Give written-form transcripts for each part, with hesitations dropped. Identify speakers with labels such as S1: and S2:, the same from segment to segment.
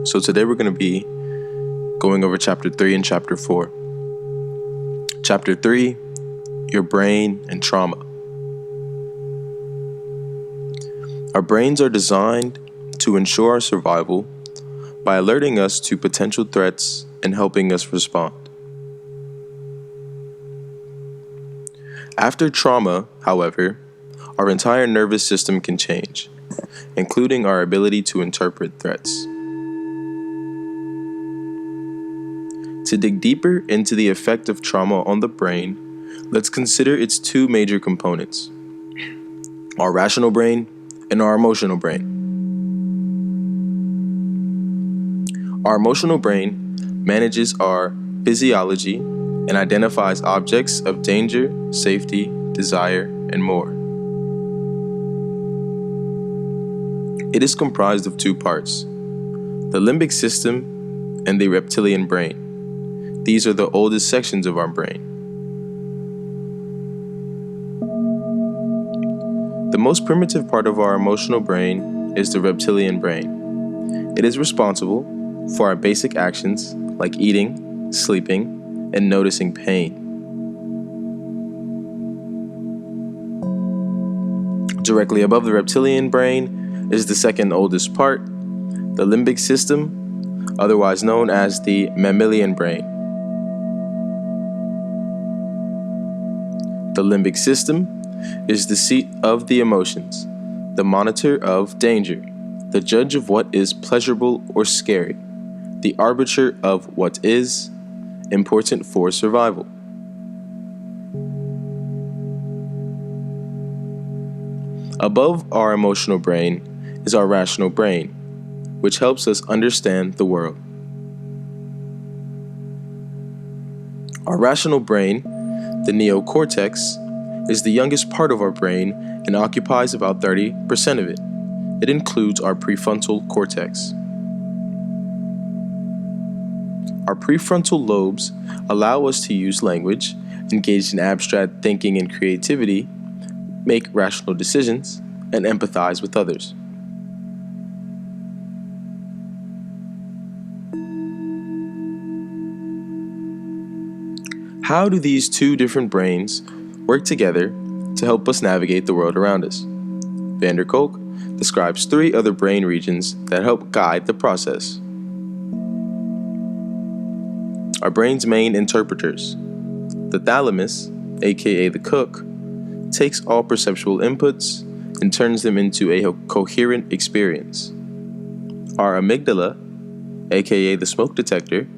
S1: So today we're going to be going over Chapter 3 and Chapter 4. Chapter 3, Your Brain and Trauma. Our brains are designed to ensure our survival by alerting us to potential threats and helping us respond. After trauma, however, our entire nervous system can change, including our ability to interpret threats. To dig deeper into the effect of trauma on the brain, let's consider its two major components: our rational brain and our emotional brain. Our emotional brain manages our physiology and identifies objects of danger, safety, desire, and more. It is comprised of two parts: the limbic system and the reptilian brain. These are the oldest sections of our brain. The most primitive part of our emotional brain is the reptilian brain. It is responsible for our basic actions like eating, sleeping, and noticing pain. Directly above the reptilian brain is the second oldest part, the limbic system, otherwise known as the mammalian brain. The limbic system is the seat of the emotions, the monitor of danger, the judge of what is pleasurable or scary, the arbiter of what is important for survival. Above our emotional brain is our rational brain, which helps us understand the world. Our rational brain, the neocortex, is the youngest part of our brain and occupies about 30% of it. It includes our prefrontal cortex. Our prefrontal lobes allow us to use language, engage in abstract thinking and creativity, make rational decisions, and empathize with others. How do these two different brains work together to help us navigate the world around us? Kolk describes three other brain regions that help guide the process. Our brain's main interpreters. The thalamus, aka the cook, takes all perceptual inputs and turns them into a coherent experience. Our amygdala, aka the smoke detector,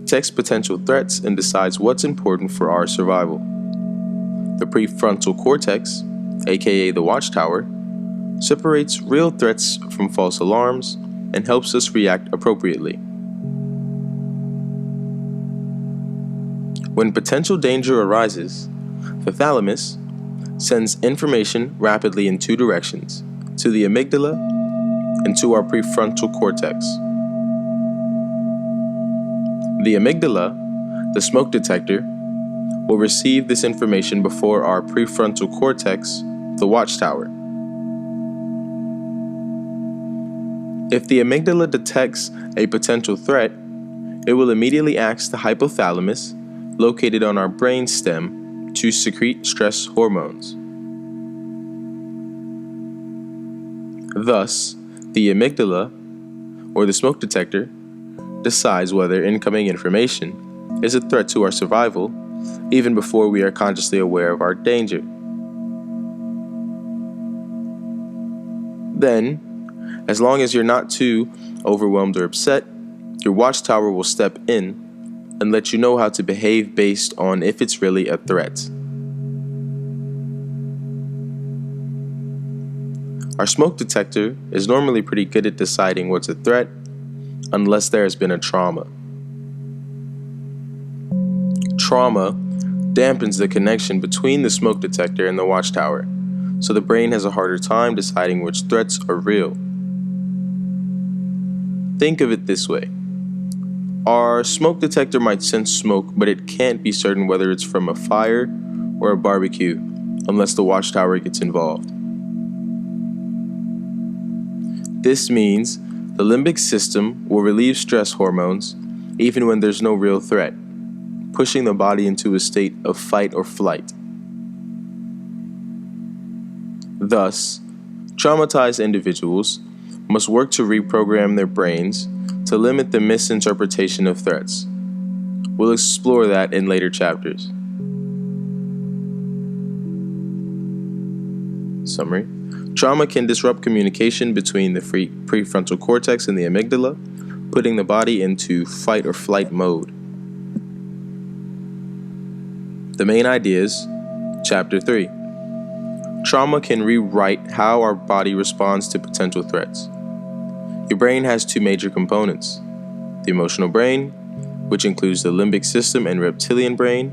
S1: detects potential threats and decides what's important for our survival. The prefrontal cortex, aka the watchtower, separates real threats from false alarms and helps us react appropriately. When potential danger arises, the thalamus sends information rapidly in two directions, to the amygdala and to our prefrontal cortex. The amygdala, the smoke detector, will receive this information before our prefrontal cortex, the watchtower. If the amygdala detects a potential threat, it will immediately ask the hypothalamus, located on our brain stem, to secrete stress hormones. Thus, the amygdala, or the smoke detector, decides whether incoming information is a threat to our survival even before we are consciously aware of our danger. Then, as long as you're not too overwhelmed or upset, your watchtower will step in and let you know how to behave based on if it's really a threat. Our smoke detector is normally pretty good at deciding what's a threat, unless there has been a trauma. Trauma dampens the connection between the smoke detector and the watchtower, so the brain has a harder time deciding which threats are real. Think of it this way. Our smoke detector might sense smoke, but it can't be certain whether it's from a fire or a barbecue, unless the watchtower gets involved. This means The limbic system will relieve stress hormones even when there's no real threat, pushing the body into a state of fight or flight. Thus, traumatized individuals must work to reprogram their brains to limit the misinterpretation of threats. We'll explore that in later chapters. Summary. Trauma can disrupt communication between the prefrontal cortex and the amygdala, putting the body into fight or flight mode. The main ideas, Chapter 3. Trauma can rewrite how our body responds to potential threats. Your brain has two major components: the emotional brain, which includes the limbic system and reptilian brain,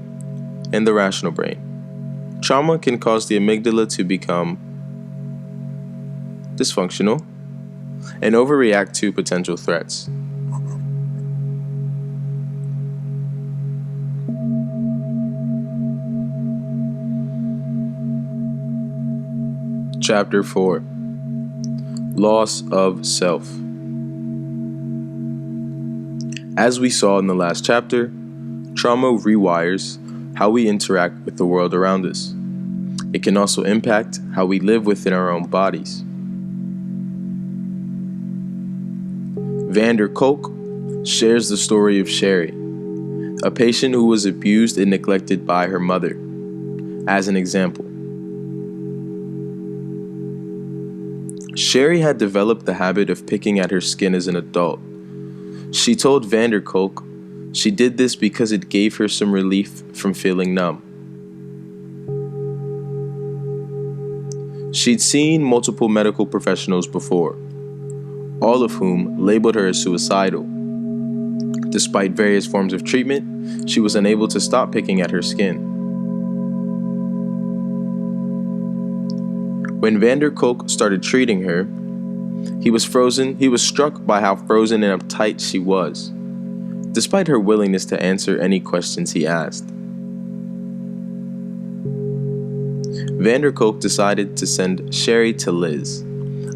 S1: and the rational brain. Trauma can cause the amygdala to become dysfunctional and overreact to potential threats. Chapter 4. Loss of Self. As we saw in the last chapter, trauma rewires how we interact with the world around us. It can also impact how we live within our own bodies. Kolk shares the story of Sherry, a patient who was abused and neglected by her mother, as an example. Sherry had developed the habit of picking at her skin as an adult. She told Kolk she did this because it gave her some relief from feeling numb. She'd seen multiple medical professionals before, all of whom labeled her as suicidal. Despite various forms of treatment, she was unable to stop picking at her skin. When Kolk started treating her, he was struck by how frozen and uptight she was, despite her willingness to answer any questions he asked. Kolk decided to send Sherry to Liz,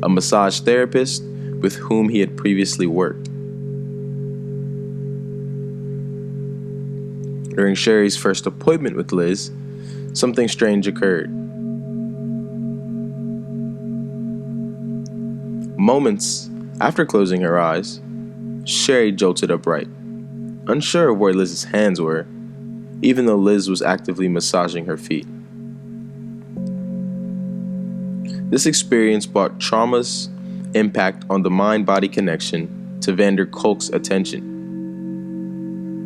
S1: a massage therapist with whom he had previously worked. During Sherry's first appointment with Liz, something strange occurred. Moments after closing her eyes, Sherry jolted upright, unsure of where Liz's hands were, even though Liz was actively massaging her feet. This experience brought trauma's impact on the mind-body connection to Kolk's attention.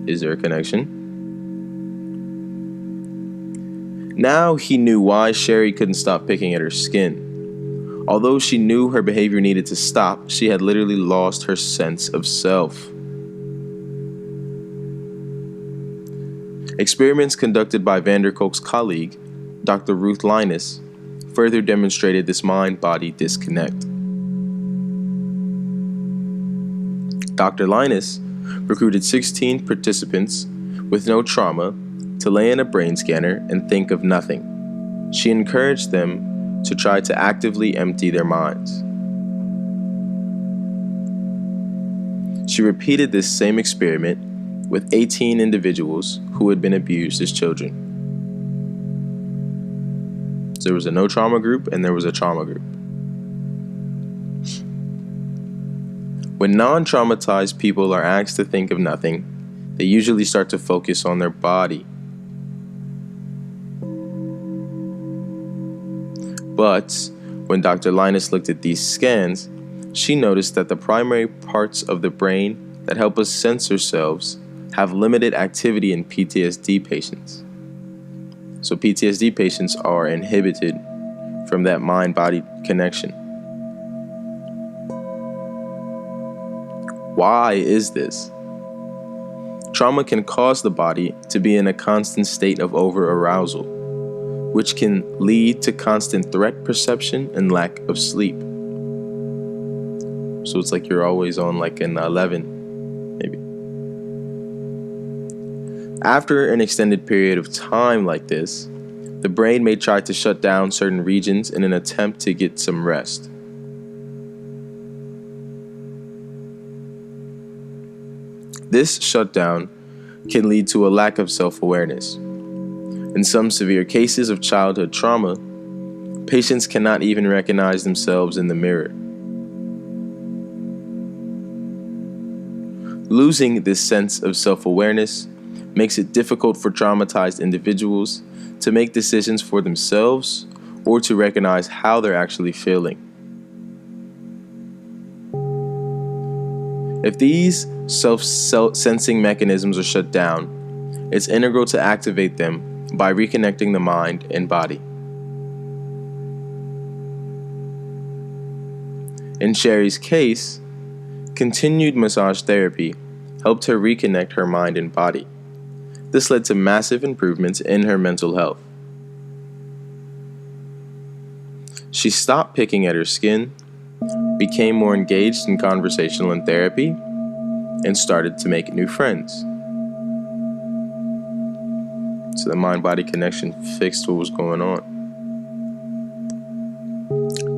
S1: Is there a connection? Now he knew why Sherry couldn't stop picking at her skin. Although she knew her behavior needed to stop, she had literally lost her sense of self. Experiments conducted by Kolk's colleague, Dr. Ruth Linus, further demonstrated this mind-body disconnect. Dr. Linus recruited 16 participants with no trauma to lay in a brain scanner and think of nothing. She encouraged them to try to actively empty their minds. She repeated this same experiment with 18 individuals who had been abused as children. So there was a no trauma group and there was a trauma group. When non-traumatized people are asked to think of nothing, they usually start to focus on their body. But when Dr. Linus looked at these scans, she noticed that the primary parts of the brain that help us sense ourselves have limited activity in PTSD patients. So PTSD patients are inhibited from that mind-body connection. Why is this? Trauma can cause the body to be in a constant state of over-arousal, which can lead to constant threat perception and lack of sleep. So it's like you're always on like an 11, maybe. After an extended period of time like this, the brain may try to shut down certain regions in an attempt to get some rest. This shutdown can lead to a lack of self-awareness. In some severe cases of childhood trauma, patients cannot even recognize themselves in the mirror. Losing this sense of self-awareness makes it difficult for traumatized individuals to make decisions for themselves or to recognize how they're actually feeling. If these self-sensing mechanisms are shut down, it's integral to activate them by reconnecting the mind and body. In Sherry's case, continued massage therapy helped her reconnect her mind and body. This led to massive improvements in her mental health. She stopped picking at her skin, became more engaged in conversational and therapy, and started to make new friends. So the mind-body connection fixed what was going on.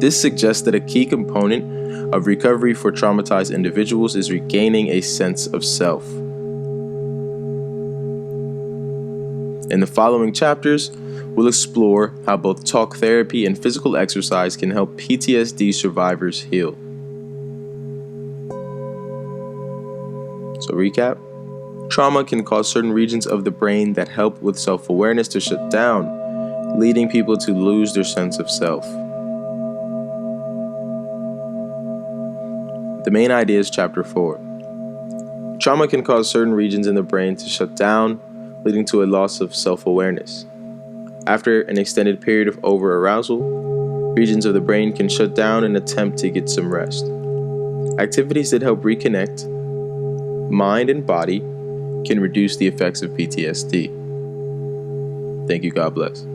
S1: This suggests that a key component of recovery for traumatized individuals is regaining a sense of self. In the following chapters, we'll explore how both talk therapy and physical exercise can help PTSD survivors heal. So recap, trauma can cause certain regions of the brain that help with self-awareness to shut down, leading people to lose their sense of self. The main idea is chapter 4. Trauma can cause certain regions in the brain to shut down, leading to a loss of self-awareness. After an extended period of over-arousal, regions of the brain can shut down and attempt to get some rest. Activities that help reconnect mind and body can reduce the effects of PTSD. Thank you. God bless.